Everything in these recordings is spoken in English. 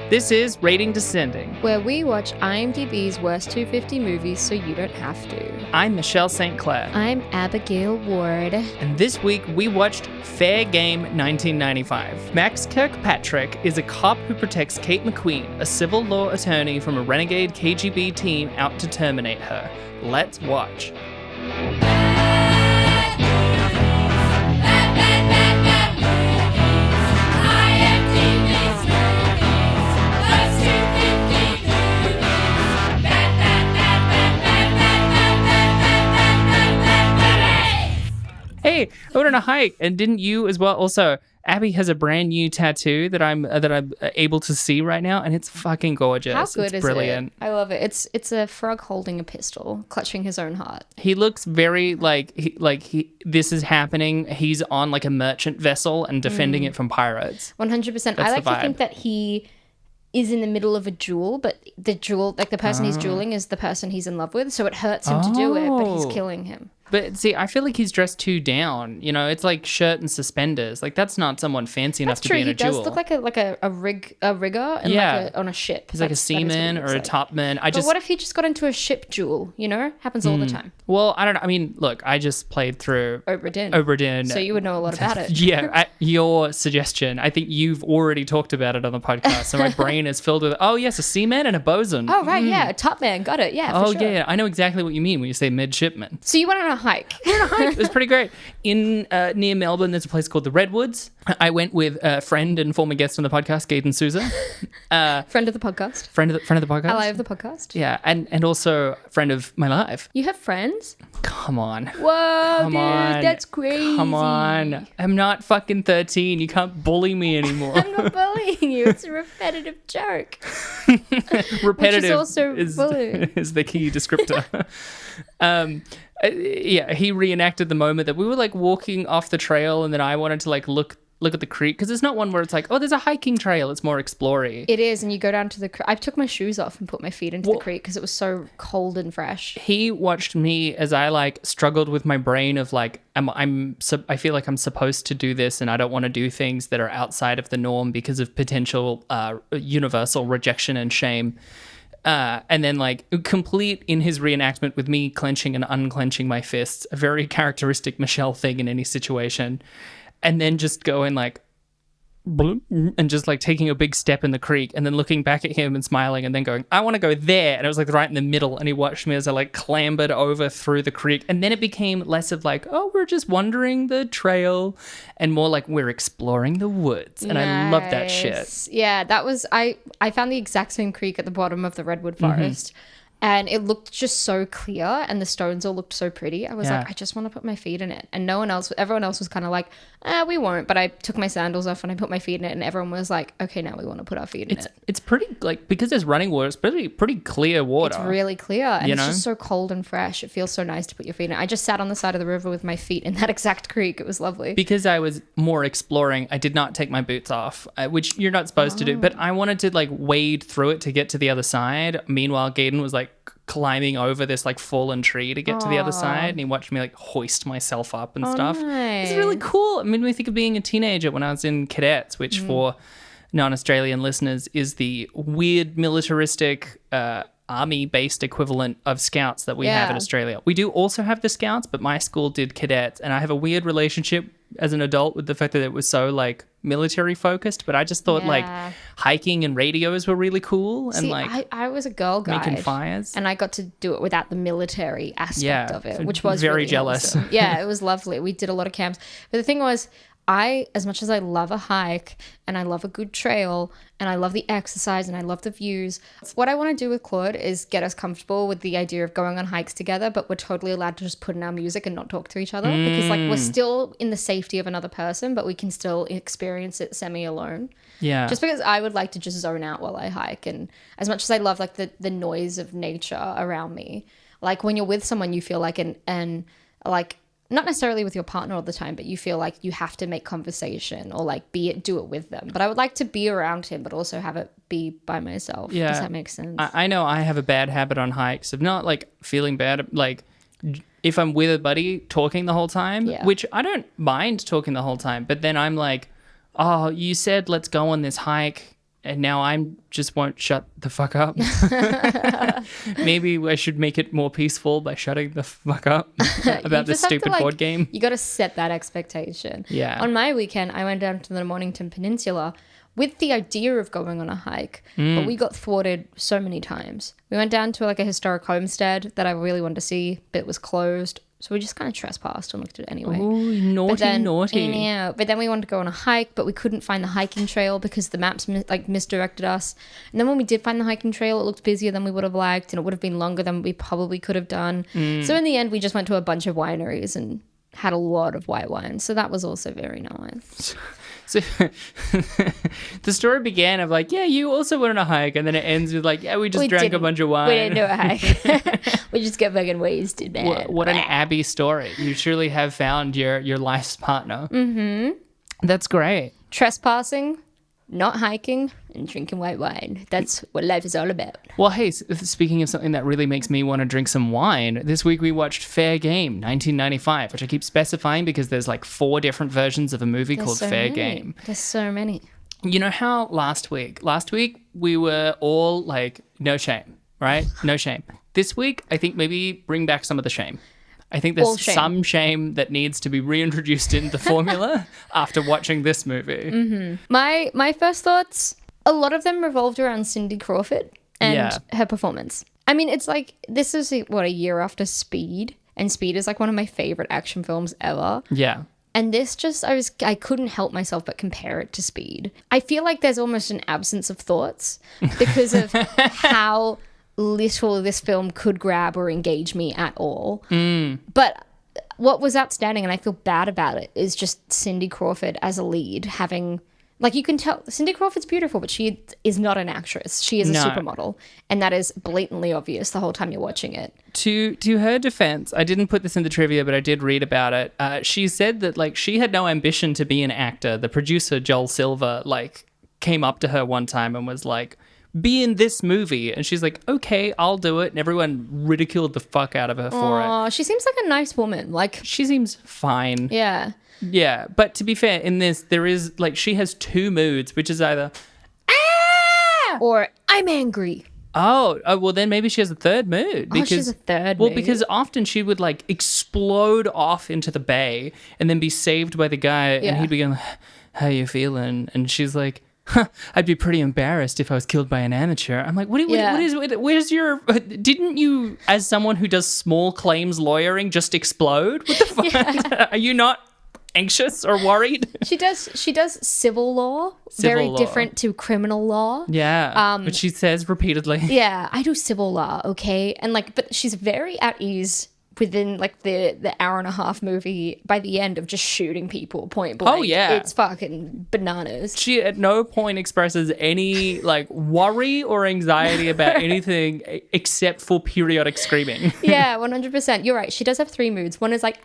This is Rating Descending, where we watch IMDb's worst 250 movies so you don't have to. I'm Michelle St. Clair. I'm Abigail Ward. And this week we watched Fair Game 1995. Max Kirkpatrick is a cop who protects Kate McQueen, a civil law attorney from a renegade KGB team out to terminate her. Let's watch. Hey, I went on a hike, and didn't you as well? Also, Abby has a brand new tattoo that I'm able to see right now, and it's fucking gorgeous. How good it's brilliant. It? I love it. It's a frog holding a pistol, clutching his own heart. He looks very this is happening. He's on like a merchant vessel and defending it from pirates. 100%. I like to think that he is in the middle of a duel, but the person he's dueling is the person he's in love with, so it hurts him to do it, but he's killing him. But see, I feel like he's dressed too down. You know, it's like shirt and suspenders. Like that's not someone fancy enough to be in a duel. He does look like a rigger and on a ship. He's like a seaman or a topman. But what if he just got into a ship duel? You know, happens all the time. Well, I don't know. I mean, look, I just played through Obra Dinn. So you would know a lot about it. Yeah, at your suggestion. I think you've already talked about it on the podcast. So my brain is filled with, oh yes, a seaman and a bosun. Oh right, yeah, a topman. Got it. Yeah. For sure. Yeah, I know exactly what you mean when you say midshipman. So you went on a hike. It was pretty great. In near Melbourne, there's a place called the Redwoods. I went with a friend and former guest on the podcast, Gaten Souza. Friend of the podcast. Friend of the podcast. Ally of the podcast. Yeah, and also friend of my life. You have friends? Come on. Whoa, dude, that's crazy. Come on. I'm not fucking 13. You can't bully me anymore. I'm not bullying you. It's a repetitive joke. Repetitive Which is also bullying. is the key descriptor. Yeah, he reenacted the moment that we were like walking off the trail, and then I wanted to like look at the creek, because it's not one where it's like, oh, there's a hiking trail. It's more explory. It is, and you go down to the creek. I took my shoes off and put my feet into the creek because it was so cold and fresh. He watched me as I like struggled with my brain of like, I feel like I'm supposed to do this, and I don't want to do things that are outside of the norm because of potential universal rejection and shame. And then like complete in his reenactment with me clenching and unclenching my fists, a very characteristic Michelle thing in any situation. And then just going like, and just like taking a big step in the creek, and then looking back at him and smiling, and then going, I want to go there. And it was like right in the middle, and he watched me as I like clambered over through the creek. And then it became less of like, oh, we're just wandering the trail, and more like we're exploring the woods. And I love that shit. Yeah, that was, I found the exact same creek at the bottom of the redwood forest. And it looked just so clear, and the stones all looked so pretty. I was like, I just want to put my feet in it. And everyone else was kind of like, we won't. But I took my sandals off and I put my feet in it, and everyone was like, okay, now we want to put our feet in it. It's pretty, like, because there's running water, it's pretty clear water. It's really clear, and it's just so cold and fresh. It feels so nice to put your feet in it. I just sat on the side of the river with my feet in that exact creek. It was lovely. Because I was more exploring, I did not take my boots off, which you're not supposed to do. But I wanted to, like, wade through it to get to the other side. Meanwhile, Gaten was, like, climbing over this like fallen tree to get to the other side, and he watched me like hoist myself up and stuff. Nice. It's really cool. It made me think of being a teenager when I was in cadets, which for non-Australian listeners is the weird militaristic army-based equivalent of scouts that we have in Australia. We do also have the scouts, but my school did cadets, and I have a weird relationship as an adult with the fact that it was so like military focused, but I just thought like hiking and radios were really cool. And like I was a girl guide making fires, and I got to do it without the military aspect of it, which was very really jealous. Awesome. Yeah, it was lovely. We did a lot of camps, but the thing was, as much as I love a hike and I love a good trail and I love the exercise and I love the views, what I want to do with Claude is get us comfortable with the idea of going on hikes together, but we're totally allowed to just put in our music and not talk to each other because like we're still in the safety of another person, but we can still experience it semi-alone. Yeah. Just because I would like to just zone out while I hike, and as much as I love like the noise of nature around me, like when you're with someone you feel like and like not necessarily with your partner all the time, but you feel like you have to make conversation or like do it with them. But I would like to be around him, but also have it be by myself. Yeah. Does that make sense? I know I have a bad habit on hikes of not like feeling bad, like if I'm with a buddy talking the whole time, which I don't mind talking the whole time, but then I'm like, oh, you said let's go on this hike and now I'm just won't shut the fuck up. Maybe I should make it more peaceful by shutting the fuck up about this stupid board game. You got to set that expectation. Yeah. On my weekend, I went down to the Mornington Peninsula with the idea of going on a hike, but we got thwarted so many times. We went down to like a historic homestead that I really wanted to see, but it was closed. So we just kind of trespassed and looked at it anyway. Ooh, naughty. Yeah, but then we wanted to go on a hike, but we couldn't find the hiking trail because the maps misdirected us. And then when we did find the hiking trail, it looked busier than we would have liked, and it would have been longer than we probably could have done. So in the end, we just went to a bunch of wineries and had a lot of white wine. So that was also very nice. So the story began of like, yeah, you also went on a hike, and then it ends with like, yeah, we drank a bunch of wine. We didn't do a hike. We just got fucking wasted, man. What an Abby story. You surely have found your life's partner. Mm-hmm. That's great. Trespassing, not hiking, and drinking white wine. That's what life is all about. Well, hey, speaking of something that really makes me want to drink some wine, this week we watched Fair Game, 1995, which I keep specifying because there's like 4 different versions of a movie called Fair Game. There's so many. You know how last week we were all like, no shame, right? No shame. This week, I think maybe bring back some of the shame. I think there's some shame that needs to be reintroduced in the formula after watching this movie. Mm-hmm. My first thoughts, a lot of them revolved around Cindy Crawford and her performance. I mean, it's like, this is a year after Speed, and Speed is like one of my favorite action films ever. Yeah. And this just, I couldn't help myself but compare it to Speed. I feel like there's almost an absence of thoughts because of how little this film could grab or engage me at all. But what was outstanding, and I feel bad about it, is just Cindy Crawford as a lead having, like, you can tell Cindy Crawford's beautiful, but she is not an actress. She is a supermodel, and that is blatantly obvious the whole time you're watching it. To her defense, I didn't put this in the trivia, but I did read about it. She said that like she had no ambition to be an actor. The producer Joel Silver like came up to her one time and was like, be in this movie, and she's like, okay, I'll do it, and everyone ridiculed the fuck out of her for it. Oh, she seems like a nice woman. Like, she seems fine. Yeah, but to be fair, in this there is like, she has 2 moods, which is either or I'm angry. Oh, well then maybe she has a third mood. Because, she's a third mood. Well, mood. because often she would like explode off into the bay and then be saved by the guy, and he'd be going, how you feeling? And she's like, I'd be pretty embarrassed if I was killed by an amateur. I'm like, where's your, didn't you, as someone who does small claims lawyering, just explode? What the fuck? Yeah. Are you not anxious or worried? She does civil law, very different to criminal law. Yeah, but she says repeatedly. Yeah, I do civil law, okay? And like, but she's very at ease within like the hour and a half movie by the end of just shooting people point blank. Oh yeah, it's fucking bananas. She at no point expresses any like worry or anxiety about anything except for periodic screaming. Yeah, 100%. You're right. She does have 3 moods. One is like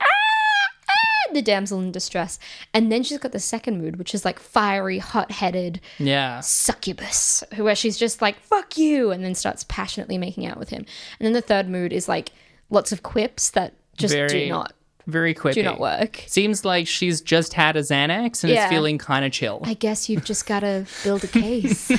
the damsel in distress, and then she's got the second mood, which is like fiery, hot-headed succubus, where she's just like fuck you, and then starts passionately making out with him. And then the third mood is like lots of quips that just do not work. Seems like she's just had a Xanax and is feeling kind of chill. I guess you've just got to build a case.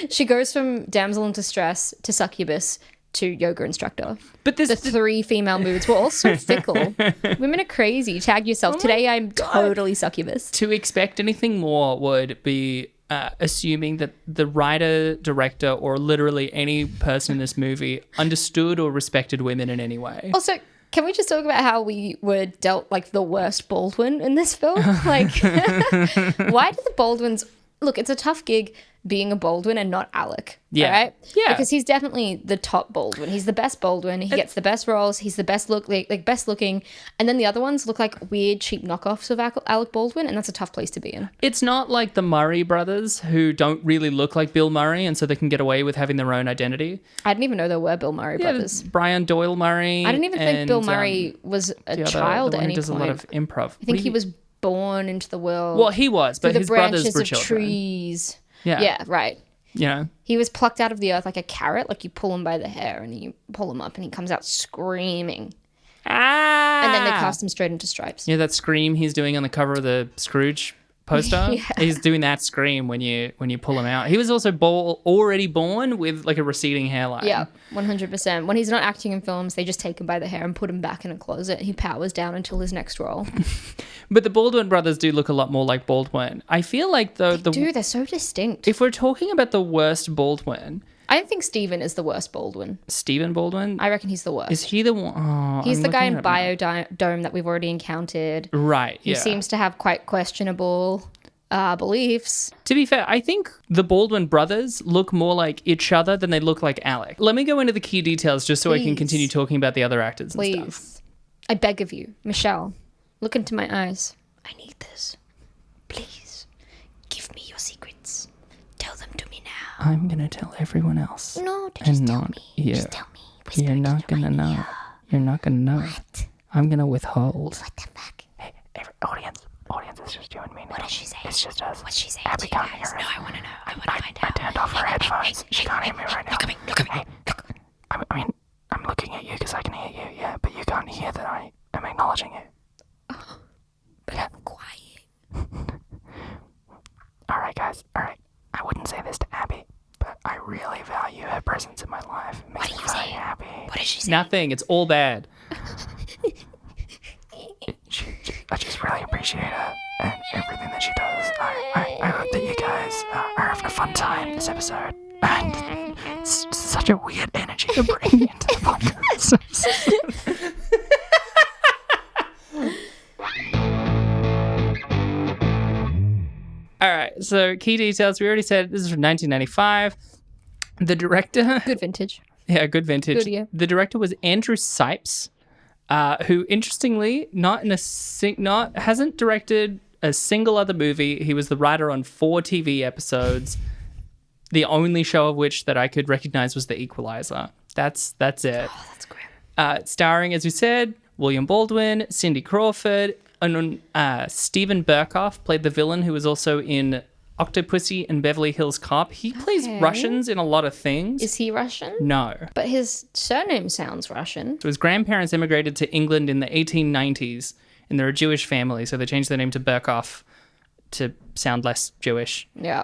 She goes from damsel in distress to succubus to yoga instructor. But the 3 female moods were all so fickle. Women are crazy. Tag yourself. Today I'm totally succubus. To expect anything more would be assuming that the writer, director, or literally any person in this movie understood or respected women in any way. Also, can we just talk about how we were dealt like the worst Baldwin in this film? Like, why did the Baldwins... Look, it's a tough gig being a Baldwin and not Alec. Yeah. Right? Yeah. Because he's definitely the top Baldwin. He's the best Baldwin. He gets the best roles. He's the best best looking. And then the other ones look like weird, cheap knockoffs of Alec Baldwin, and that's a tough place to be in. It's not like the Murray brothers, who don't really look like Bill Murray, and so they can get away with having their own identity. I didn't even know there were Bill Murray brothers. Brian Doyle Murray. I didn't even think Bill Murray was a child at any point. He does a lot of improv. I think he was born into the world. Well, he was, but his brothers were children. Trees. Yeah, right. You know, he was plucked out of the earth like a carrot. Like you pull him by the hair and you pull him up and he comes out screaming. And then they cast him straight into Stripes. Yeah, that scream he's doing on the cover of the Scrooge poster. Yeah. He's doing that scream when you pull him out. He was also already born with like a receding hairline. Yeah, 100%. When he's not acting in films, they just take him by the hair and put him back in a closet. He powers down until his next role. But the Baldwin brothers do look a lot more like Baldwin. I feel like Dude, they're so distinct. if we're talking about the worst Baldwin, I think Stephen is the worst Baldwin. Stephen Baldwin, I reckon he's the worst. is he the one? Oh, He's I'm the guy in looking it up Biodome that we've already encountered. now. Right. He Yeah. seems to have quite questionable beliefs. To be fair, I think the Baldwin brothers look more like each other than they look like Alec. Let me go into the key details just so I can Please. continue talking about the other actors and stuff. Please. I beg of you, Michelle, look into my eyes. I need this. Please. Give me your secrets. Tell them to me now. I'm gonna tell everyone else. No, and just tell not me. you. Just tell me. Whisper You're it not into gonna my know. ear. You're not gonna know. What? I'm gonna withhold. What the fuck? Hey, audience, it's just you and me now. What did she say? It's just us. What's she saying Abby to you can't guys? hear it. No, I want to know. I want to find out. I turned off her headphones. She can't hear me right now. Look at me. Look at me. Hey, I mean, I'm looking at you because I can hear you, yeah, but you can't hear that I am acknowledging you. But I'm quiet. Alright, guys, alright. I wouldn't say this to Abby, but I really value her presence in my life. It makes me very happy. What did she say? Nothing, it's all bad. I just really appreciate her and everything that she does. I hope that you guys are having a fun time this episode. And it's such a weird energy to bring into the podcast. All right, so key details. We already said this is from 1995. The director... Good vintage. Yeah, good vintage. Good year. The director was Andrew Sipes, who, interestingly, hasn't directed a single other movie. He was the writer on 4 TV episodes. The only show of which that I could recognize was The Equalizer. That's it. Oh, that's great. Starring, as we said, William Baldwin, Cindy Crawford, and Stephen Burkoff played the villain, who was also in Octopussy and Beverly Hills Cop. He plays Russians in a lot of things. Is he Russian? No. But his surname sounds Russian. So his grandparents immigrated to England in the 1890s, and they're a Jewish family, so they changed their name to Burkoff to sound less Jewish. Yeah.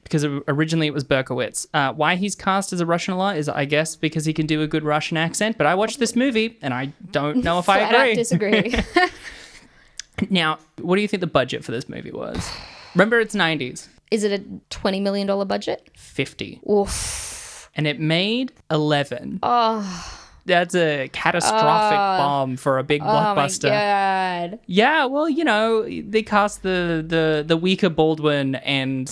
Because originally it was Berkowitz. Why he's cast as a Russian a lot is, I guess, because he can do a good Russian accent. But I watched this movie, and I don't know if I Flat out agree. disagree. Now, what do you think the budget for this movie was? Remember, it's 90s. Is it a $20 million budget? 50. Oof. And it made 11. Oh. That's a catastrophic bomb for a big blockbuster. Oh my God. Yeah, well, you know, they cast the weaker Baldwin and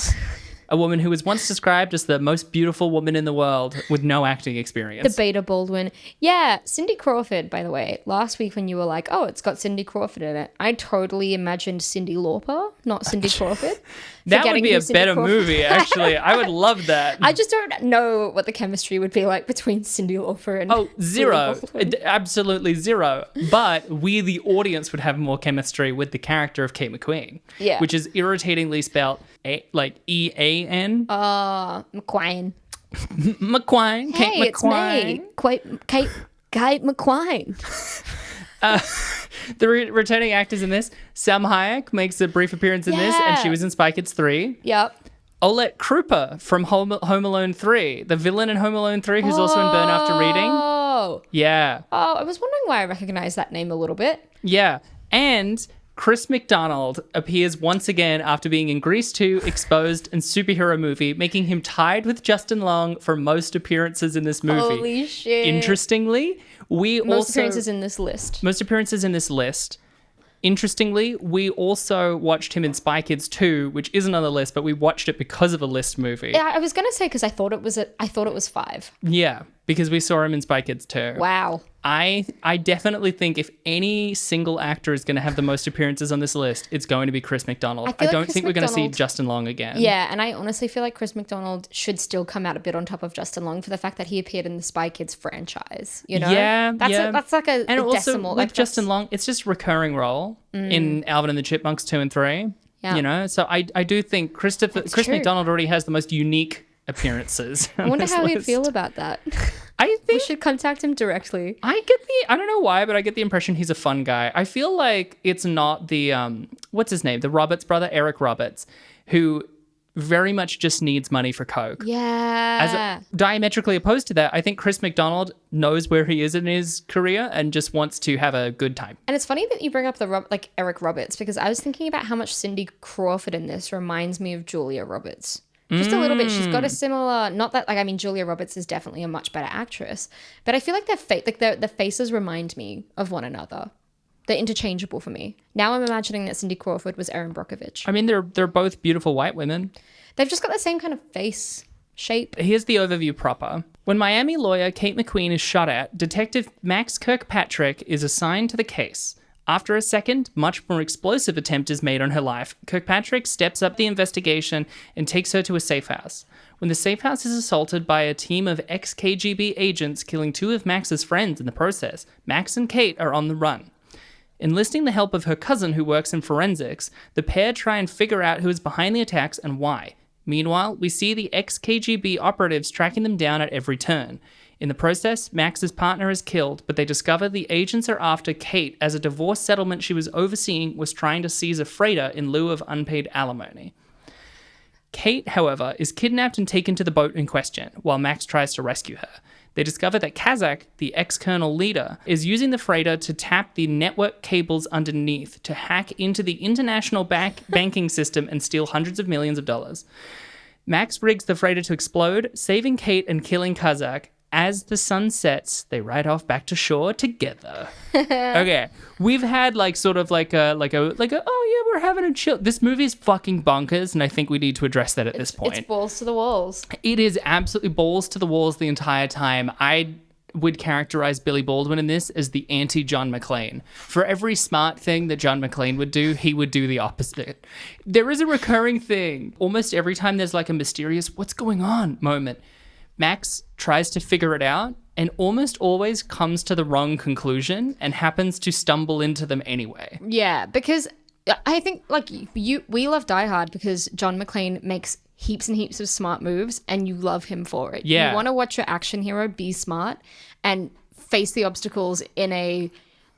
a woman who was once described as the most beautiful woman in the world with no acting experience. The beta Baldwin. Yeah, Cindy Crawford, by the way. Last week when you were like, oh, it's got Cindy Crawford in it, I totally imagined Cyndi Lauper, not Cindy Crawford. That would Forgetting be who a Cindy better Crawford- movie, actually. I would love that. I just don't know what the chemistry would be like between Cyndi Lauper and... Oh, zero. Baldwin. Absolutely zero. But we, the audience, would have more chemistry with the character of Kate McQueen. Yeah. Which is irritatingly spelled like E-A-N. McQueen. McQueen. Kate Hey, it's McQueen. me. Kate McQueen. The returning actors in this, Sam Hayek makes a brief appearance in this, and she Yeah. was in Spy Kids 3. Yep. Olette Krupa from Home Alone 3, the villain in Home Alone 3, who's also in Burn After Reading. Oh. Yeah. Oh, I was wondering why I recognized that name a little bit. Yeah. And Chris McDonald appears once again after being in Grease 2, Exposed, and Superhero Movie, making him tied with Justin Long for most appearances in this movie. Holy shit. Interestingly, Most appearances in this list. Most appearances in this list. Interestingly, we also watched him in Spy Kids 2, which isn't on the list, but we watched it because of a list movie. Yeah, I was gonna say because I thought it was 5. Yeah, because we saw him in Spy Kids 2. Wow. I definitely think if any single actor is going to have the most appearances on this list, it's going to be Chris McDonald. feel like don't Chris think we're going to see McDonald- Justin Long again. Yeah, and I honestly feel like Chris McDonald should still come out a bit on top of Justin Long for the fact that he appeared in the Spy Kids franchise. You know, Yeah, that's yeah. that's like a And also decimal. with Like, Justin Long, it's just recurring role in Alvin and the Chipmunks 2 and 3. Yeah. You know, so I do think Chris true. McDonald already has the most unique appearances. I wonder how he'd feel about that. I We think should contact him directly. I don't know why, but I get the impression he's a fun guy. I feel like it's not the, what's his name? The Roberts brother, Eric Roberts, who very much just needs money for coke. Yeah. Diametrically opposed to that, I think Chris McDonald knows where he is in his career and just wants to have a good time. And it's funny that you bring up like Eric Roberts, because I was thinking about how much Cindy Crawford in this reminds me of Julia Roberts. Just a little bit. She's got a similar, not that, like, I mean, Julia Roberts is definitely a much better actress, but I feel like the faces remind me of one another. They're interchangeable for me. Now I'm imagining that Cindy Crawford was Erin Brockovich. I mean, they're both beautiful white women. They've just got the same kind of face shape. Here's the overview proper. When Miami lawyer Kate McQueen is shot at, Detective Max Kirkpatrick is assigned to the case. After a second, much more explosive attempt is made on her life. Kirkpatrick steps up the investigation and takes her to a safe house. When the safe house is assaulted by a team of ex-KGB agents, killing 2 of Max's friends in the process, Max and Kate are on the run. Enlisting the help of her cousin who works in forensics, the pair try and figure out who is behind the attacks and why. Meanwhile, we see the ex-KGB operatives tracking them down at every turn. In the process, Max's partner is killed, but they discover the agents are after Kate as a divorce settlement she was overseeing was trying to seize a freighter in lieu of unpaid alimony. Kate, however, is kidnapped and taken to the boat in question, while Max tries to rescue her. They discover that Kazak, the ex-colonel leader, is using the freighter to tap the network cables underneath to hack into the international banking system and steal hundreds of millions of dollars. Max rigs the freighter to explode, saving Kate and killing Kazak. As the sun sets, they ride off back to shore together. Okay, we've had oh yeah, we're having a chill. This movie is fucking bonkers, and I think we need to address that at this point. It's balls to the walls. It is absolutely balls to the walls the entire time. I would characterize Billy Baldwin in this as the anti-John McClane. For every smart thing that John McClane would do, he would do the opposite. There is a recurring thing. Almost every time there's like a mysterious "what's going on" moment, Max tries to figure it out and almost always comes to the wrong conclusion and happens to stumble into them anyway. Yeah, because I think we love Die Hard because John McClane makes heaps and heaps of smart moves and you love him for it. Yeah. You want to watch your action hero be smart and face the obstacles in a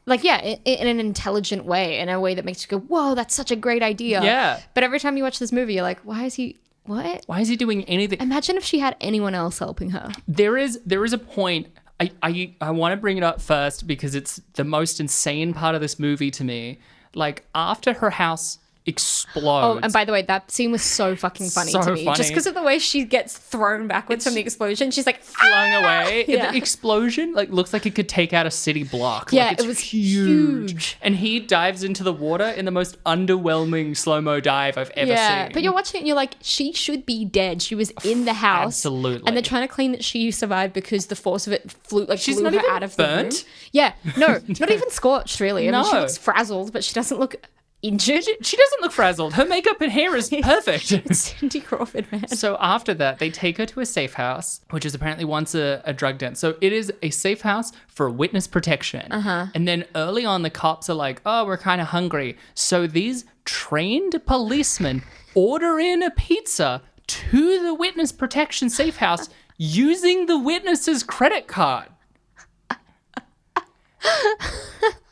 in an intelligent way, in a way that makes you go, whoa, that's such a great idea. Yeah. But every time you watch this movie, you're like, why is he... What? Why is he doing anything? Imagine if she had anyone else helping her. There is a point. I want to bring it up first because it's the most insane part of this movie to me. Like, after her house explodes. Oh, and by the way, that scene was so fucking funny to me. Just because of the way she gets thrown backwards from the explosion. She's like flung away. Yeah. The explosion looks like it could take out a city block. Yeah, it's it was huge. And he dives into the water in the most underwhelming slow-mo dive I've ever seen. But you're watching it and you're like, she should be dead. She was in the house. Absolutely. And they're trying to claim that she survived because the force of it she's blew not her even out of burnt. the room. Yeah, no, not even scorched really. I mean, she looks frazzled, but she doesn't look injured. She doesn't look frazzled. Her makeup and hair is perfect. It's Cindy Crawford, man. So after that, they take her to a safe house, which is apparently once a drug den. So it is a safe house for witness protection. And then early on, the cops are like, oh, we're kind of hungry. So these trained policemen order in a pizza to the witness protection safe house using the witness's credit card.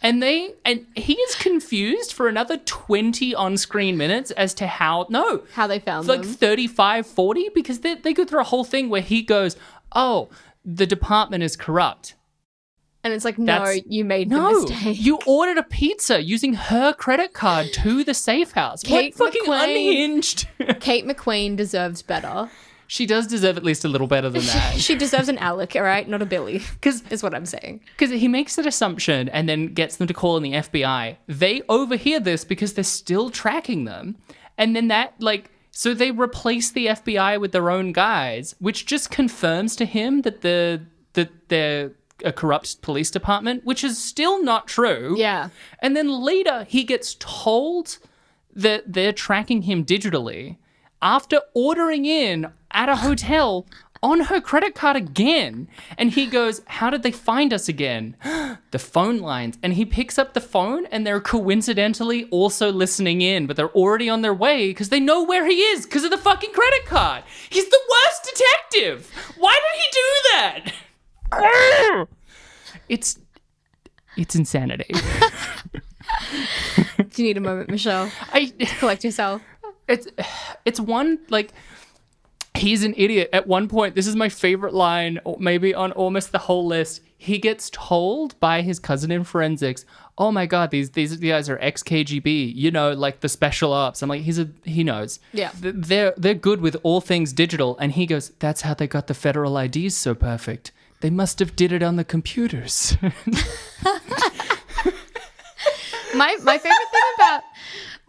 And he is confused for another 20 on-screen minutes as to how they found them. 35, 40, because they go through a whole thing where he goes, oh, the department is corrupt. And it's like, you made the mistake. You ordered a pizza using her credit card to the safe house. Kate what fucking McQueen. unhinged. Kate McQueen deserves better. She does deserve at least a little better than that. She deserves an Alec, all right? Not a Billy, is what I'm saying. Because he makes that assumption and then gets them to call in the FBI. They overhear this because they're still tracking them. And then so they replace the FBI with their own guys, which just confirms to him that they're a corrupt police department, which is still not true. Yeah. And then later he gets told that they're tracking him digitally after ordering in at a hotel on her credit card again. And he goes, how did they find us again? The phone lines. And he picks up the phone and they're coincidentally also listening in, but they're already on their way because they know where he is because of the fucking credit card. He's the worst detective. Why did he do that? It's insanity. Do you need a moment, Michelle? Collect yourself. It's one, like, he's an idiot. At one point, this is my favorite line, maybe on almost the whole list. He gets told by his cousin in forensics, oh my God, these guys are ex-KGB, you know, like the special ops. I'm like, he knows. Yeah. They're good with all things digital. And he goes, that's how they got the federal IDs so perfect. They must have did it on the computers. My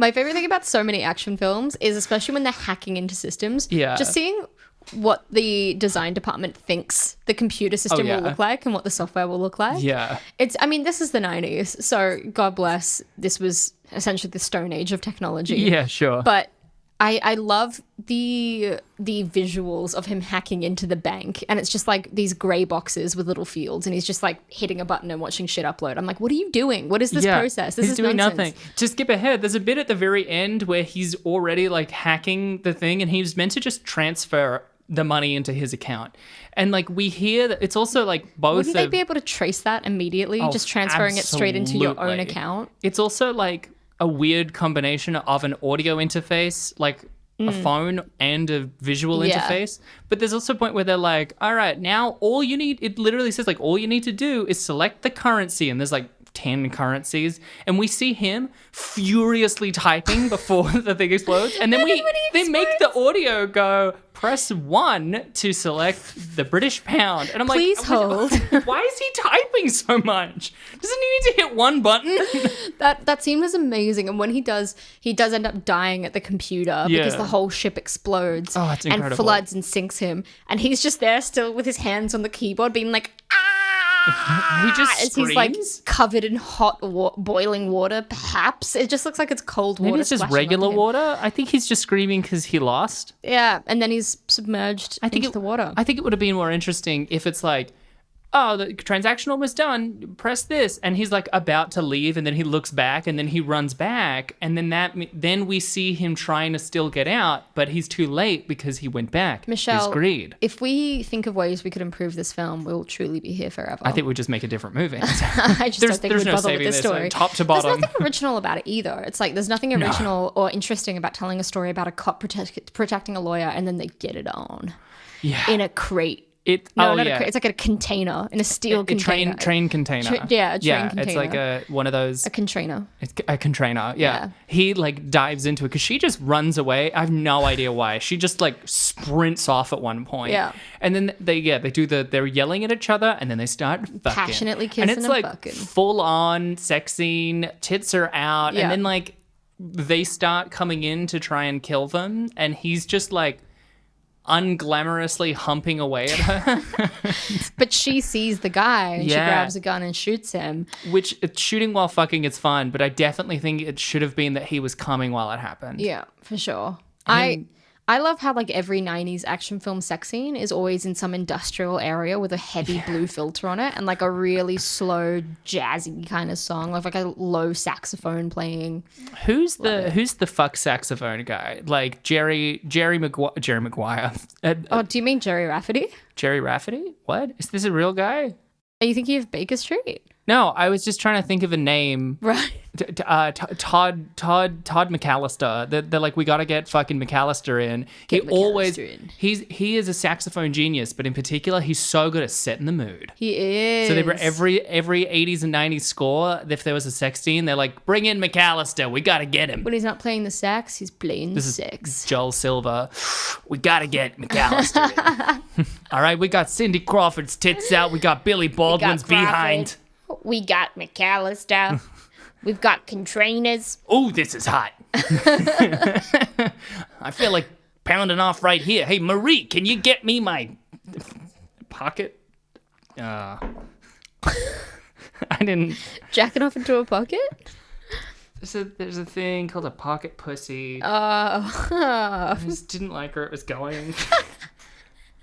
favorite thing about so many action films is especially when they're hacking into systems. Yeah. Just seeing what the design department thinks the computer system will look like and what the software will look like. Yeah. This is the 90s, so God bless. This was essentially the Stone Age of technology. Yeah, sure. But I love the visuals of him hacking into the bank, and it's just like these gray boxes with little fields, and he's just like hitting a button and watching shit upload. I'm like, what are you doing? What is this process? This he's is doing nonsense. nothing. To skip ahead, there's a bit at the very end where he's already like hacking the thing, and he's meant to just transfer the money into his account. And like we hear that it's also like both. Wouldn't they be able to trace that immediately? Just transferring it straight into your own account? It's also like a weird combination of an audio interface, like a phone and a visual interface. But there's also a point where they're like, all right, now all you need, it literally says like, all you need to do is select the currency. And there's like 10 currencies. And we see him furiously typing before the thing explodes. And then they make the audio go, press 1 to select the British pound. And I'm like, please hold. Why is he typing so much? Doesn't he need to hit one button? That scene was amazing. And when he does end up dying at the computer because the whole ship explodes and floods and sinks him. And he's just there still with his hands on the keyboard being like, he just as screams. he's like covered in hot boiling water, perhaps. It just looks like it's cold water. Maybe it's just regular water. I think he's just screaming because he lost. Yeah, and then he's submerged into the water. I think it would have been more interesting if it's like, oh, the transaction almost done, press this. And he's like about to leave, and then he looks back, and then he runs back. And then we see him trying to still get out, but he's too late because he went back. Michelle, he's agreed. If we think of ways we could improve this film, we'll truly be here forever. I think we'd just make a different movie. I just don't think we'd bother with this story. Top to bottom. There's nothing original about it either. It's like there's nothing original or interesting about telling a story about a cop protecting a lawyer, and then they get it on in a crate. It's like a container, in a steel container. Train container. A train container. It's like one of those. A contrainer. It's a contrainer, yeah. He like dives into it because she just runs away. I have no idea why. She just like sprints off at one point. Yeah. And then they're yelling at each other, and then they start fucking. Passionately kissing and it's like fucking. Full on sex scene, tits are out, and then like they start coming in to try and kill them, and he's just like unglamorously humping away at her. But she sees the guy and she grabs a gun and shoots him. Which, shooting while fucking, it's fine, but I definitely think it should have been that he was coming while it happened. Yeah, for sure. I love how like every 90s action film sex scene is always in some industrial area with a heavy blue filter on it and like a really slow jazzy kind of song with like a low saxophone playing. Who's the fuck saxophone guy? Like Jerry Maguire. Do you mean Jerry Rafferty? Jerry Rafferty? What? Is this a real guy? Are you thinking of Baker Street? No, I was just trying to think of a name. Right. Todd McAllister. They're like, we got to get fucking McAllister in. He is a saxophone genius, but in particular, he's so good at setting the mood. He is. So they were every 80s and 90s score, if there was a sex scene, they're like, bring in McAllister. We got to get him. When he's not playing the sax, he's playing the sex. Is Joel Silver. We got to get McAllister in. All right, we got Cindy Crawford's tits out. We got Billy Baldwin's behind. We got McAllister. We've got Contrainers. Oh, this is hot. I feel like pounding off right here. Hey, Marie, can you get me my pocket? I didn't... Jacking off into a pocket? There's a thing called a pocket pussy. Oh. I just didn't like where it was going.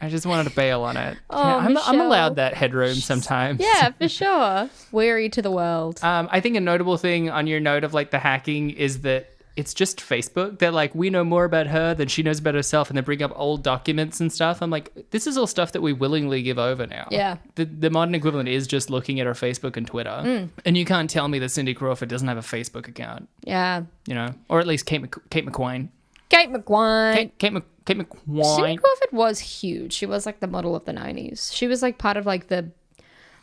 I just wanted to bail on it. Oh, I'm Michelle. allowed that headroom sometimes. Yeah, for sure. Weary to the world. I think a notable thing on your note of like the hacking is that it's just Facebook. They're like, we know more about her than she knows about herself, and they bring up old documents and stuff. I'm like, this is all stuff that we willingly give over now. Yeah. The modern equivalent is just looking at her Facebook and Twitter. And you can't tell me that Cindy Crawford doesn't have a Facebook account, Yeah. you know? Or at least Kate McQuine. Kate McQuine. Kate Cindy McQuine. Crawford was huge. She was like the model of the 90s. She was like part of like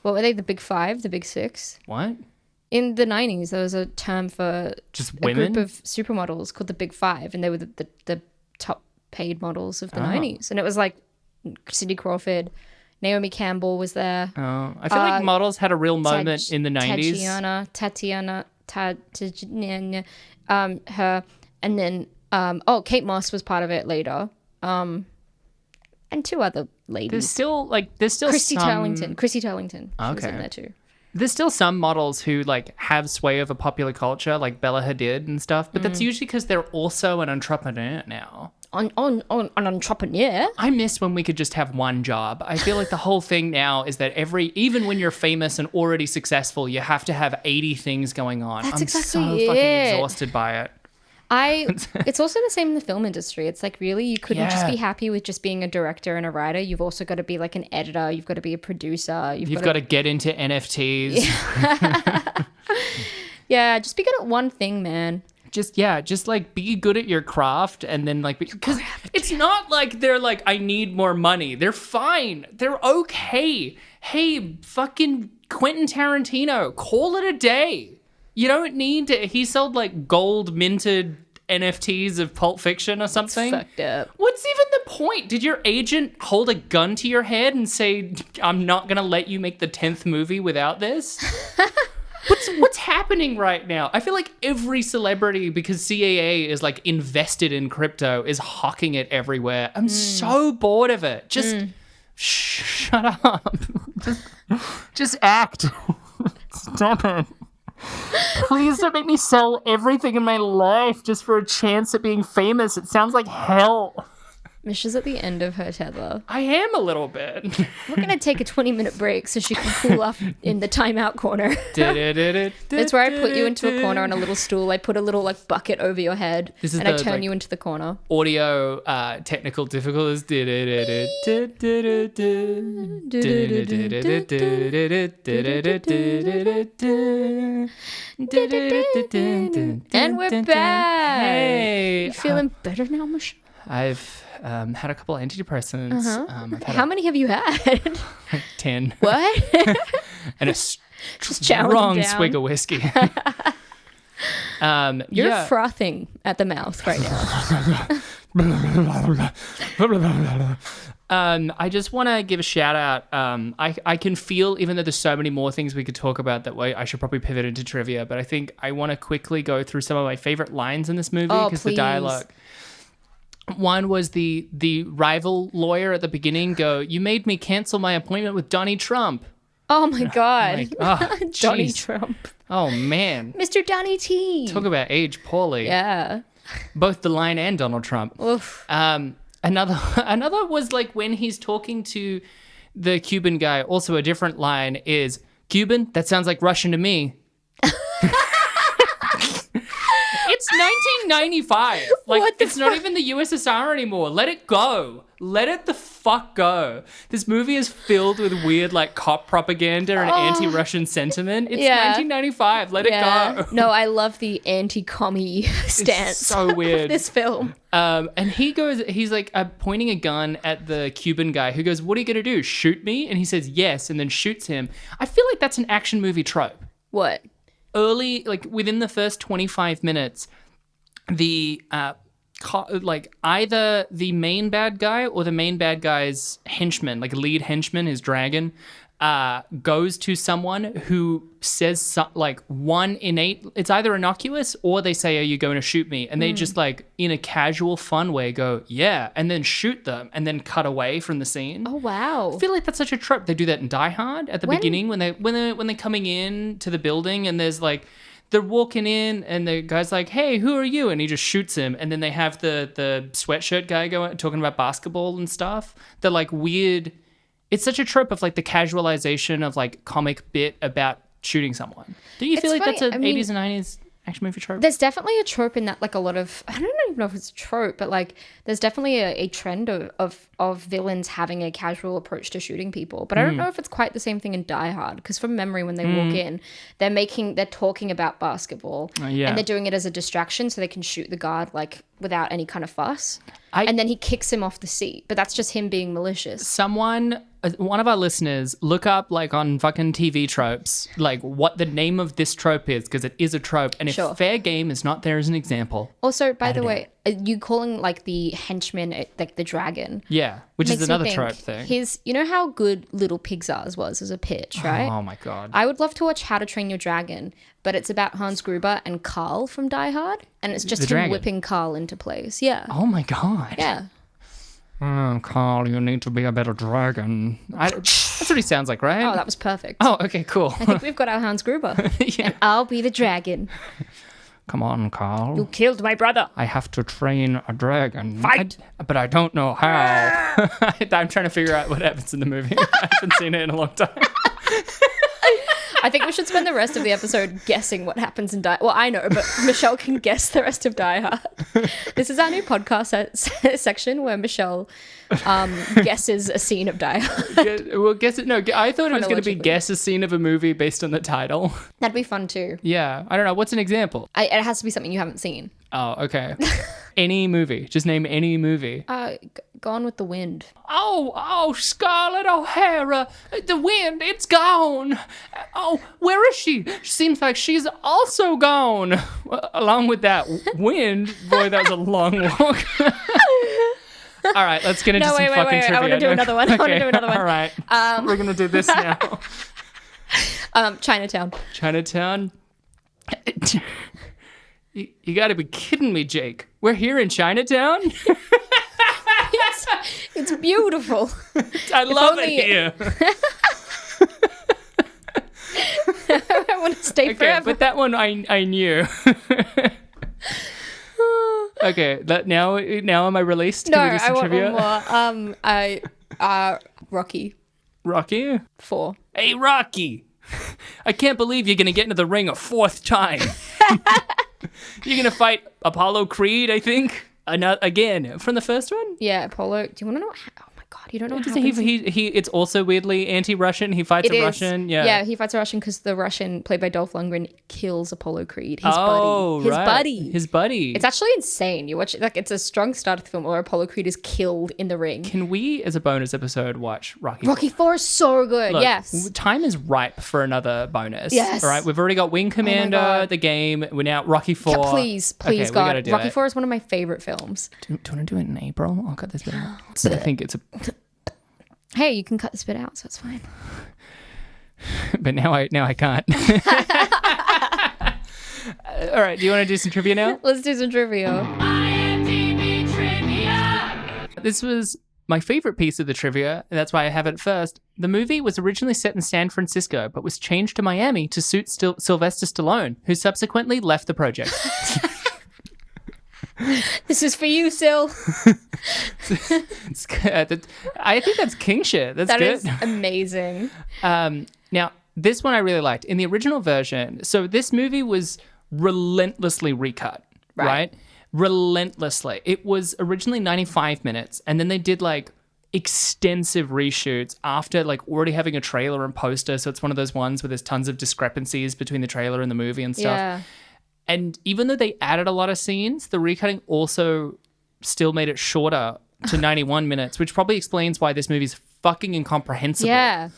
what were they, the Big Five, the Big Six? What? In the 90s, there was a term for Just a women? group of supermodels called the Big Five, and they were the top paid models of the 90s. And it was like Cindy Crawford, Naomi Campbell was there. Oh, I feel like models had a real moment in the 90s. Tatiana, her, and then Kate Moss was part of it later. And two other ladies. There's still Chrissy some... Turlington. Chrissy Turlington. She was Okay. in there too. There's still some models who like have sway over popular culture, like Bella Hadid and stuff, but that's usually because they're also an entrepreneur now. On an entrepreneur. I miss when we could just have one job. I feel like the whole thing now is that even when you're famous and already successful, you have to have 80 things going on. That's I'm exactly so it. fucking exhausted by it. It's also the same in the film industry. It's like, really, you couldn't just Yeah. be happy with just being a director and a writer. You've also got to be like an editor. You've got to be a producer. You've got to get into NFTs. Yeah, just be good at one thing, man. Just like be good at your craft, and then like, because it's not like they're like, I need more money. They're fine. They're okay. Hey, fucking Quentin Tarantino, call it a day. You don't need to. He sold like gold minted NFTs of Pulp Fiction or something. Fucked up. What's even the point? Did your agent hold a gun to your head and say, I'm not going to let you make the 10th movie without this? What's happening right now? I feel like every celebrity, because CAA is like invested in crypto, is hawking it everywhere. I'm so bored of it. Just shut up. Just act. Stop it. Please don't make me sell everything in my life just for a chance at being famous. It sounds like hell. Mish is at the end of her tether. I am a little bit. We're going to take a 20-minute break so she can cool off in the timeout corner. It's where I put you into a corner on a little stool. I put a little like bucket over your head, and I turn you into the corner. Audio technical difficulties. And we're back. Hey. You feeling better now, Michelle? I've had a couple of antidepressants. I've had How many have you had? 10. What? And a chowing strong down. swig of whiskey. You're frothing at the mouth right now. I just want to give a shout out. I can feel, even though there's so many more things we could talk about that way, I should probably pivot into trivia, but I think I want to quickly go through some of my favorite lines in this movie, because the dialogue. One was the rival lawyer at the beginning go, you made me cancel my appointment with Donnie Trump. Oh my God. Donnie jeez. Trump. Oh, man. Mr. Donnie T. Talk about age poorly. Yeah. Both the line and Donald Trump. Oof. Another was like when he's talking to the Cuban guy. Also, a different line is, Cuban? That sounds like Russian to me. It's 1995. Like, it's not even the USSR anymore. Let it go. Let it the fuck go. This movie is filled with weird, like, cop propaganda and anti-Russian sentiment. It's 1995. Let it go. No, I love the anti-commie stance. It's so weird. Of this film. And he's like pointing a gun at the Cuban guy who goes, what are you going to do? Shoot me? And he says, yes, and then shoots him. I feel like that's an action movie trope. What? Early, like within the first 25 minutes, the like either the main bad guy or the main bad guy's henchman, like lead henchman, his dragon, goes to someone who says like one innate, it's either innocuous or they say, are you going to shoot me? And they just like in a casual fun way go, yeah, and then shoot them and then cut away from the scene. Oh, wow. I feel like that's such a trope. They do that in Die Hard at the beginning when they're coming in to the building and there's like they're walking in and the guy's like, hey, who are you? And he just shoots him. And then they have the sweatshirt guy talking about basketball and stuff. They're like weird. It's such a trope of like the casualization of like comic bit about shooting someone. Do you feel like funny. that's a 80s and 90s action movie trope? There's definitely a trope in that, like a lot of, I don't even know if it's a trope, but like there's definitely a trend of villains having a casual approach to shooting people. But I don't know if it's quite the same thing in Die Hard, because from memory, when they walk in, they're talking about basketball and they're doing it as a distraction so they can shoot the guard like without any kind of fuss. And then he kicks him off the seat, but that's just him being malicious. One of our listeners, look up like on fucking TV tropes, like what the name of this trope is, because it is a trope. And if fair game is not there as an example. Also, by the way, you calling like the henchman like the dragon. Yeah, which is another trope thing. You know how good Little Pixar's was as a pitch, right? Oh my God. I would love to watch How to Train Your Dragon, but it's about Hans Gruber and Carl from Die Hard, and it's just him whipping Carl into place. Yeah. Oh my God. Yeah. Oh, Carl, you need to be a better dragon. That's what he sounds like, right? Oh, that was perfect. Oh, okay, cool. I think we've got our Hans Gruber. And I'll be the dragon. Come on, Carl. You killed my brother. I have to train a dragon. Fight! But I don't know how. I'm trying to figure out what happens in the movie. I haven't seen it in a long time. I think we should spend the rest of the episode guessing what happens in Die Hard. Well, I know, but Michelle can guess the rest of Die Hard. This is our new podcast section where Michelle guesses a scene of Die Hard. Well, guess it. No, I thought it was going to be guess a scene of a movie based on the title. That'd be fun too. Yeah. I don't know. What's an example? It has to be something you haven't seen. Oh, okay. Any movie. Just name any movie. Gone with the Wind. Oh, Scarlett O'Hara. The wind, it's gone. Oh, where is she? She seems like she's also gone. Along with that wind. Boy, that was a long walk. All right, let's get into some fucking trivia. I want to do another one. Okay. All right. We're going to do this now. Chinatown. Chinatown? You got to be kidding me, Jake. We're here in Chinatown? It's beautiful. I love it here. I want to stay forever. But that one I knew. Okay, now am I released? No, Can we do some I want trivia? one more. Rocky. Rocky? 4. Hey, Rocky. I can't believe you're going to get into the ring a 4th time. You're going to fight Apollo Creed, I think. Again, from the first one? Yeah, Apollo. Do you want to know how? Oh my God, you don't know what happens? It's also weirdly anti-Russian. He fights a Russian. Yeah, he fights a Russian because the Russian, played by Dolph Lundgren, kills Apollo Creed. His buddy. It's actually insane. You watch it, like it's a strong start of the film where Apollo Creed is killed in the ring. Can we, as a bonus episode, watch Rocky? Rocky 4 is so good. Look, yes. Time is ripe for another bonus. Yes. All right, we've already got Wing Commander, the game. We're now Rocky 4. Yeah, please, okay, God. Rocky 4 is one of my favorite films. Do you want to do it in April? I'll cut this bit out. I think it's a... Hey, you can cut this bit out, so it's fine. But now I can't. All right, do you want to do some trivia now? Let's do some trivia. IMDb trivia. This was my favorite piece of the trivia, and that's why I have it first. The movie was originally set in San Francisco, but was changed to Miami to suit Sylvester Stallone, who subsequently left the project. This is for you, Sil. I think that's king shit. That's good. That is amazing. Now, this one I really liked. In the original version, so this movie was relentlessly recut, right? Relentlessly. It was originally 95 minutes, and then they did like extensive reshoots after like already having a trailer and poster. So it's one of those ones where there's tons of discrepancies between the trailer and the movie and stuff. Yeah. And even though they added a lot of scenes, the recutting also still made it shorter to 91 minutes, which probably explains why this movie's fucking incomprehensible. Yeah.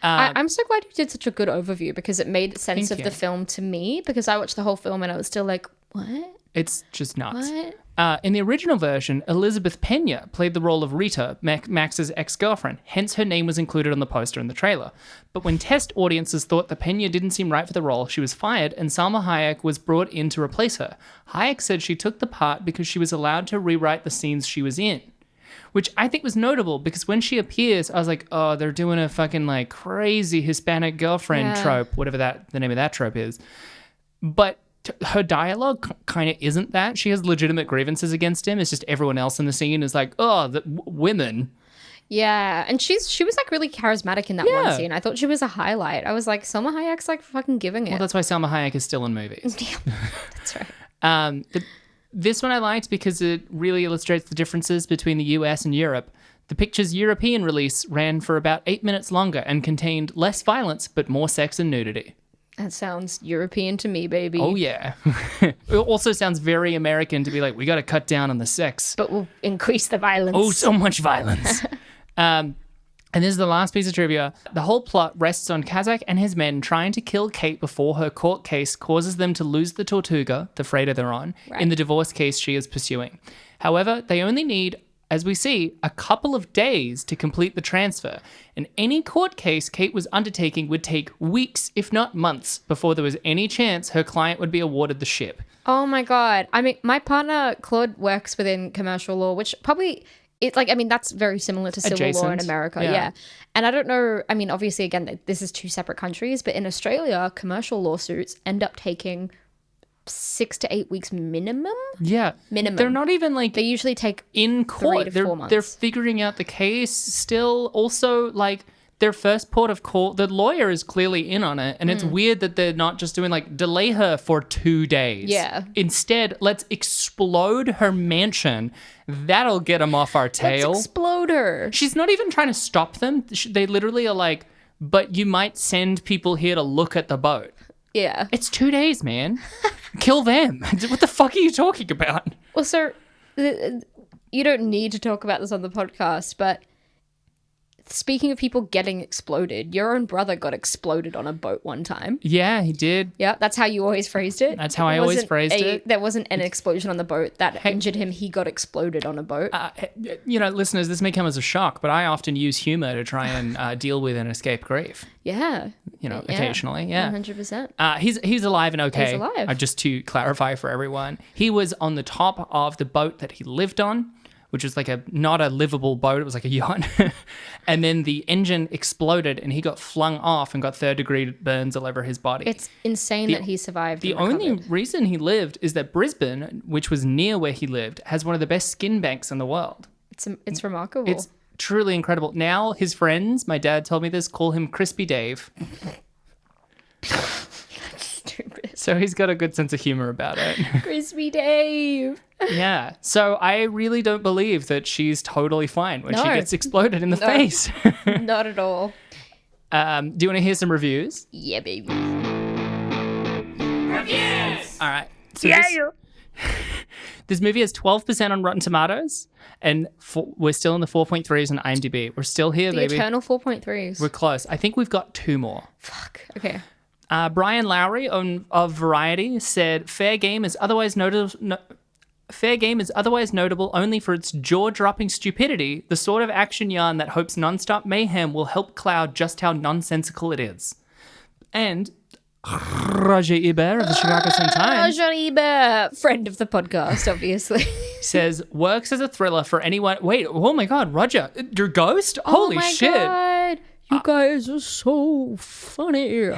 I'm so glad you did such a good overview because it made sense of the film to me, because I watched the whole film and I was still like, what? It's just nuts. What? In the original version, Elizabeth Pena played the role of Rita, Max's ex-girlfriend. Hence, her name was included on the poster and the trailer. But when test audiences thought that Pena didn't seem right for the role, she was fired and Salma Hayek was brought in to replace her. Hayek said she took the part because she was allowed to rewrite the scenes she was in. Which I think was notable because when she appears, I was like, oh, they're doing a fucking like crazy Hispanic girlfriend trope, whatever the name of that trope is. but her dialogue kind of isn't that. She has legitimate grievances against him. It's just everyone else in the scene is like, oh, the women. Yeah, and she was like really charismatic in that one scene. I thought she was a highlight. I was like, Selma Hayek's like fucking giving it. Well, that's why Salma Hayek is still in movies. That's right. This one I liked because it really illustrates the differences between the US and Europe. The picture's European release ran for about 8 minutes longer and contained less violence but more sex and nudity. That sounds European to me, baby. Oh, yeah. It also sounds very American to be like, we got to cut down on the sex. But we'll increase the violence. Oh, so much violence. And this is the last piece of trivia. The whole plot rests on Kazak and his men trying to kill Kate before her court case causes them to lose the Tortuga, the freighter they're on, in the divorce case she is pursuing. However, they only need, as we see, a couple of days to complete the transfer. And any court case Kate was undertaking would take weeks, if not months, before there was any chance her client would be awarded the ship. Oh my God. I mean, my partner, Claude, works within commercial law, which probably... It's like, I mean, that's very similar to civil law in America. Yeah. And I don't know, I mean, obviously, again, this is two separate countries, but in Australia, commercial lawsuits end up taking 6 to 8 weeks minimum. Yeah. Minimum. They're not even like They usually take in court. 3 to 4 months. They're figuring out the case still. Also, like, their first port of call, the lawyer is clearly in on it. And it's weird that they're not just doing like, delay her for 2 days. Yeah. Instead, let's explode her mansion. That'll get them off our tail. Let's explode her. She's not even trying to stop them. They literally are like, but you might send people here to look at the boat. Yeah. It's 2 days, man. Kill them. What the fuck are you talking about? Well, so you don't need to talk about this on the podcast, but speaking of people getting exploded, your own brother got exploded on a boat one time. Yeah, he did. Yeah, that's how you always phrased it. That's how I always phrased it. There wasn't an explosion on the boat that injured him. He got exploded on a boat. You know, listeners, this may come as a shock, but I often use humor to try and deal with and escape grief. Yeah. You know, occasionally. Yeah. 100%. He's alive and okay. He's alive. Just to clarify for everyone, he was on the top of the boat that he lived on, which was like not a livable boat. It was like a yacht. And then the engine exploded and he got flung off and got 3rd-degree burns all over his body. It's insane that he survived. The only reason he lived is that Brisbane, which was near where he lived, has one of the best skin banks in the world. It's remarkable. It's truly incredible. Now his friends, my dad told me this, call him Crispy Dave. stupid. So he's got a good sense of humor about it. Crispy Dave. Yeah. So I really don't believe that she's totally fine when she gets exploded in the face. Not at all. Do you want to hear some reviews? Yeah, baby. Reviews! All right. So this movie has 12% on Rotten Tomatoes, and we're still in the 4.3s on IMDb. We're still here, The baby. eternal 4.3s. We're close. I think we've got 2 more. Fuck. Okay. Brian Lowry of Variety said, Fair Game is otherwise notable only for its jaw-dropping stupidity, the sort of action yarn that hopes non-stop mayhem will help cloud just how nonsensical it is. And Roger Ebert of the Chicago Sun-Times Roger Ebert, friend of the podcast, obviously. says, works as a thriller for anyone... Wait, oh my God, Roger, your ghost? Holy shit. God. You guys are so funny.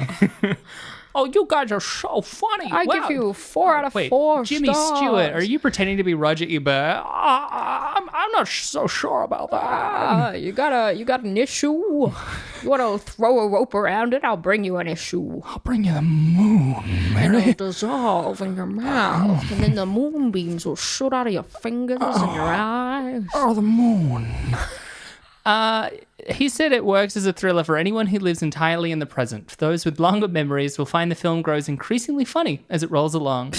Oh, you guys are so funny. I give you 4 out of 4 Jimmy stars. Stewart, are you pretending to be Roger Ebert? I'm not so sure about that. You got an issue? You want to throw a rope around it? I'll bring you an issue. I'll bring you the moon, And Mary. it'll dissolve in your mouth. And then the moonbeams will shoot out of your fingers and your eyes. Oh, the moon. He said it works as a thriller for anyone who lives entirely in the present. Those with longer memories will find the film grows increasingly funny as it rolls along.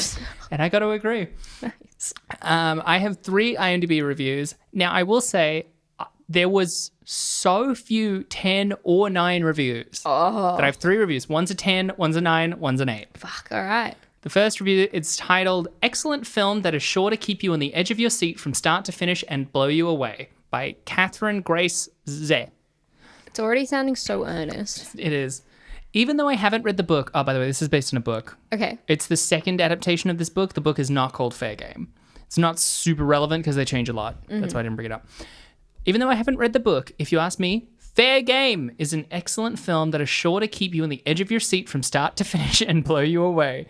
And I got to agree. Nice. I have 3 IMDb reviews. Now, I will say there was so few 10 or 9 reviews that I have 3 reviews. One's a 10, one's a 9, one's an 8. Fuck, all right. The first review, it's titled, Excellent Film That Is Sure to Keep You on the Edge of Your Seat from Start to Finish and Blow You Away, by Catherine Grace Zeh. It's already sounding so earnest. It is. Even though I haven't read the book, oh, by the way, this is based on a book. Okay. It's the second adaptation of this book. The book is not called Fair Game. It's not super relevant because they change a lot. That's why I didn't bring it up. Even though I haven't read the book, if you ask me, Fair Game is an excellent film that is sure to keep you on the edge of your seat from start to finish and blow you away.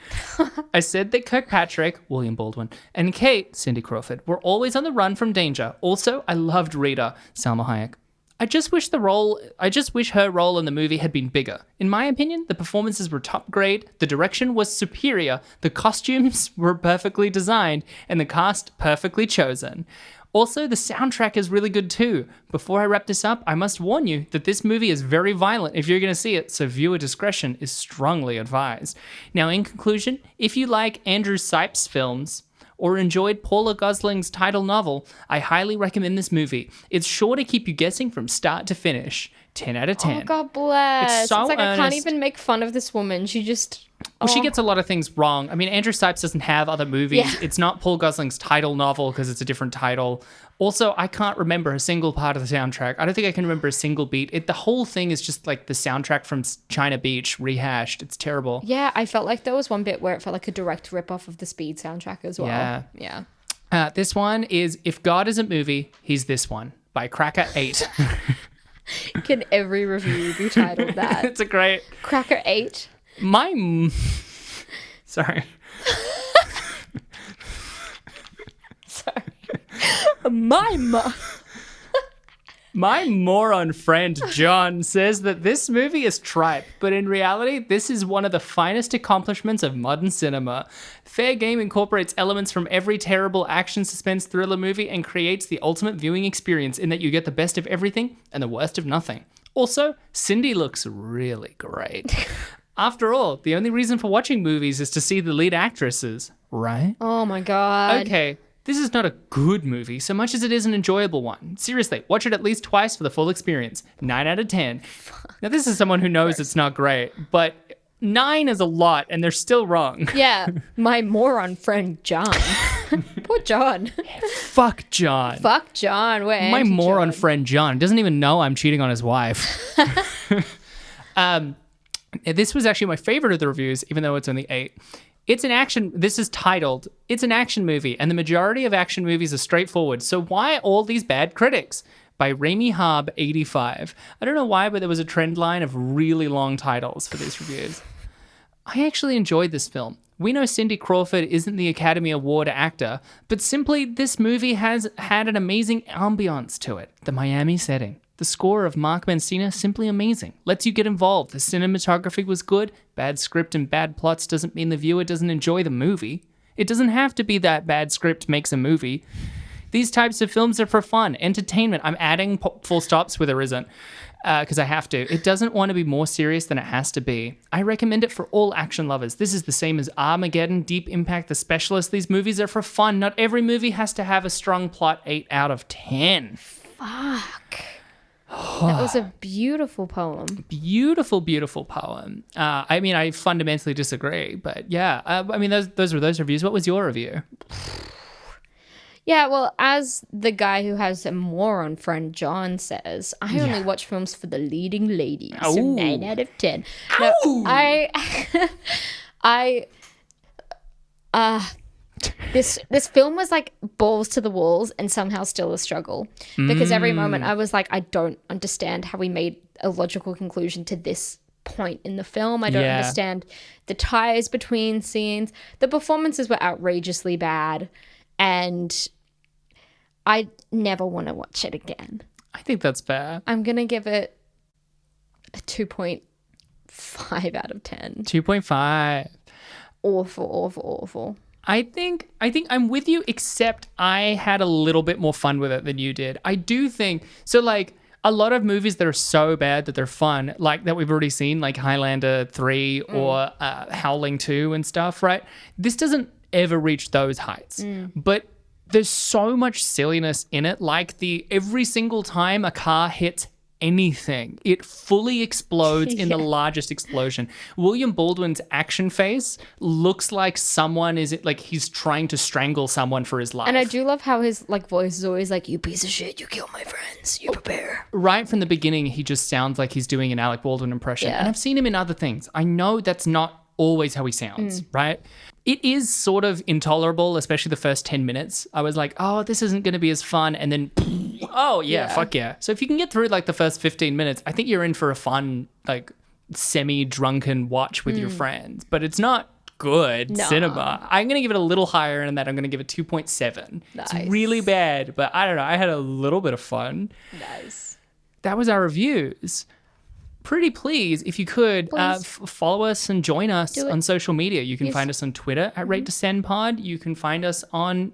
I said that Kirkpatrick, William Baldwin, and Kate, Cindy Crawford, were always on the run from danger. Also, I loved Rita, Salma Hayek. I just wish her role in the movie had been bigger. In my opinion, the performances were top grade, the direction was superior, the costumes were perfectly designed, and the cast perfectly chosen. Also, the soundtrack is really good too. Before I wrap this up, I must warn you that this movie is very violent if you're going to see it, so viewer discretion is strongly advised. Now, in conclusion, if you like Andrew Sipes films, or enjoyed Paula Gosling's title novel, I highly recommend this movie. It's sure to keep you guessing from start to finish. 10 out of 10. Oh, God bless. It's so like I can't earnest. even make fun of this woman. She just... Well, she gets a lot of things wrong. I mean, Andrew Sipes doesn't have other movies. Yeah. It's not Paul Gosling's title novel because it's a different title. Also, I can't remember a single part of the soundtrack. I don't think I can remember a single beat. The whole thing is just like the soundtrack from China Beach rehashed. It's terrible. Yeah, I felt like there was one bit where it felt like a direct rip-off of the Speed soundtrack as well. Yeah. Yeah. This one is If God Is a Movie, He's This One by Cracker 8. Can every review be titled that? It's a great... Cracker 8? Sorry. Sorry. My moron friend John says that this movie is tripe, but in reality, this is one of the finest accomplishments of modern cinema. Fair Game incorporates elements from every terrible action suspense thriller movie and creates the ultimate viewing experience in that you get the best of everything and the worst of nothing. Also, Cindy looks really great. After all, the only reason for watching movies is to see the lead actresses, right? Oh my God. Okay, this is not a good movie so much as it is an enjoyable one. Seriously, watch it at least twice for the full experience. 9 out of 10. Now, this is someone who knows it's not great, but 9 is a lot and they're still wrong. Yeah, my moron friend John. Poor John. Fuck John. Fuck John. We're My moron anti-John. friend John doesn't even know I'm cheating on his wife. This was actually my favorite of the reviews, even though it's only 8. It's an action movie, and the majority of action movies are straightforward. So why all these bad critics? By Ramy Harb 85. I don't know why, but there was a trend line of really long titles for these reviews. I actually enjoyed this film. We know Cindy Crawford isn't the Academy Award actor, but simply this movie has had an amazing ambiance to it. The Miami setting. The score of Mark Mancina, simply amazing. Lets you get involved. The cinematography was good. Bad script and bad plots doesn't mean the viewer doesn't enjoy the movie. It doesn't have to be that bad script makes a movie. These types of films are for fun, entertainment. I'm adding full stops where there isn't, because I have to. It doesn't want to be more serious than it has to be. I recommend it for all action lovers. This is the same as Armageddon, Deep Impact, The Specialist. These movies are for fun. Not every movie has to have a strong plot. 8 out of 10. Fuck. That was a beautiful poem. Beautiful, beautiful poem. I mean, I fundamentally disagree, but yeah. I mean, those were those reviews. What was your review? Yeah, well, as the guy who has a moron friend John says, I only watch films for the leading ladies. So Ooh. 9 out of 10. No, This film was like balls to the walls and somehow still a struggle, because every moment I was like, I don't understand how we made a logical conclusion to this point in the film. I don't understand the ties between scenes. The performances were outrageously bad, and I never want to watch it again. I think that's fair. I'm going to give it a 2.5 out of 10. 2.5. Awful, awful, awful. I think I'm with you, except I had a little bit more fun with it than you did. I do think so. Like a lot of movies that are so bad that they're fun, like that we've already seen, like Highlander 3 or Howling 2 and stuff, right? This doesn't ever reach those heights, but there's so much silliness in it. Like every single time a car hits anything, it fully explodes in the largest explosion. William Baldwin's action face looks like someone he's trying to strangle someone for his life. And I do love how his like voice is always like, "You piece of shit, you kill my friends, you prepare." Right from the beginning, he just sounds like he's doing an Alec Baldwin impression. Yeah. And I've seen him in other things. I know that's not always how he sounds, right? it is sort of intolerable, especially the first 10 minutes. I was like, oh, this isn't going to be as fun. And then, oh, yeah, fuck yeah. So if you can get through like the first 15 minutes, I think you're in for a fun, like semi-drunken watch with your friends. But it's not good cinema. I'm going to give it a little higher than that. I'm going to give it 2.7. Nice. It's really bad, but I don't know. I had a little bit of fun. Nice. That was our reviews. Pretty please, if you could follow us and join us on social media. You can find us on Twitter at Rate Descend Pod. You can find us on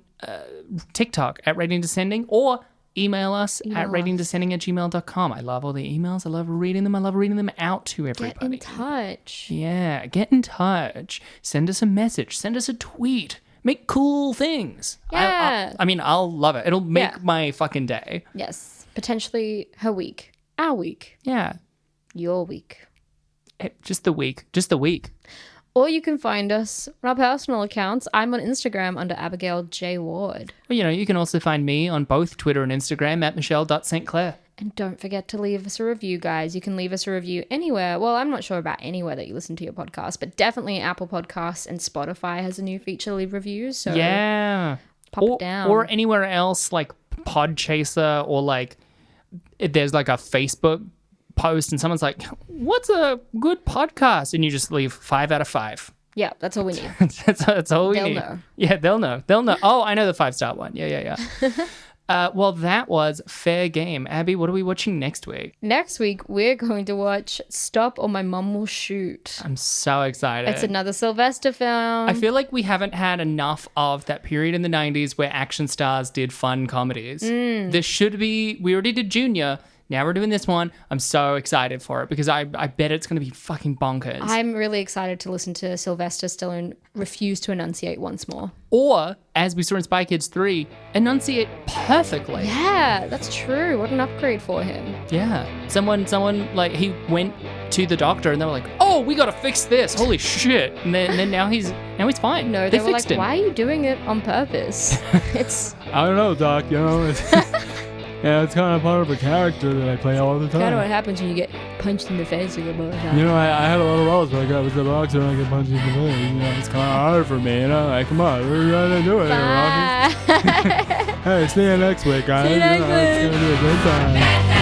TikTok at Rating Descending, or email us at ratingdescending@gmail.com. I love all the emails. I love reading them. I love reading them out to everybody. Get in touch. Yeah, get in touch. Send us a message. Send us a tweet. Make cool things. Yeah. I mean, I'll love it. It'll make my fucking day. Yes. Potentially her week. Our week. Yeah. Your week. Just the week. Just the week. Or you can find us on our personal accounts. I'm on Instagram under Abigail J. Ward. Well, you can also find me on both Twitter and Instagram at Michelle.St. And don't forget to leave us a review, guys. You can leave us a review anywhere. Well, I'm not sure about anywhere that you listen to your podcast, but definitely Apple Podcasts and Spotify has a new feature, leave reviews. So yeah. pop it down. Or anywhere else like Podchaser, or like there's like a Facebook post and someone's like, what's a good podcast? And you just leave 5 out of 5. Yeah, that's all we need. that's all we They'll need. know. Yeah, they'll know. Oh, I know the 5-star one. Yeah. Well, that was fair game. Abby, what are we watching next week? Next week, we're going to watch Stop or My Mum Will Shoot. I'm so excited. It's another Sylvester film. I feel like we haven't had enough of that period in the 90s where action stars did fun comedies. There should be. We already did Junior. Now we're doing this one. I'm so excited for it because I bet it's going to be fucking bonkers. I'm really excited to listen to Sylvester Stallone refuse to enunciate once more. Or, as we saw in Spy Kids 3, enunciate perfectly. Yeah, that's true. What an upgrade for him. Yeah. Someone, like, he went to the doctor and they were like, oh, we got to fix this. Holy shit. And then now he's fine. No, they were like, why are you doing it on purpose? It's... I don't know, Doc. Yeah, it's kind of part of a character that I play all the time. kind of what happens when you get punched in the face a couple of times. I had a lot of roles where I was a boxer and I get punched in the face. It's kind of hard for me, Like, come on, we're going to do it. Bye. Hey, see you next week, guys. See you next It's going to be a good time.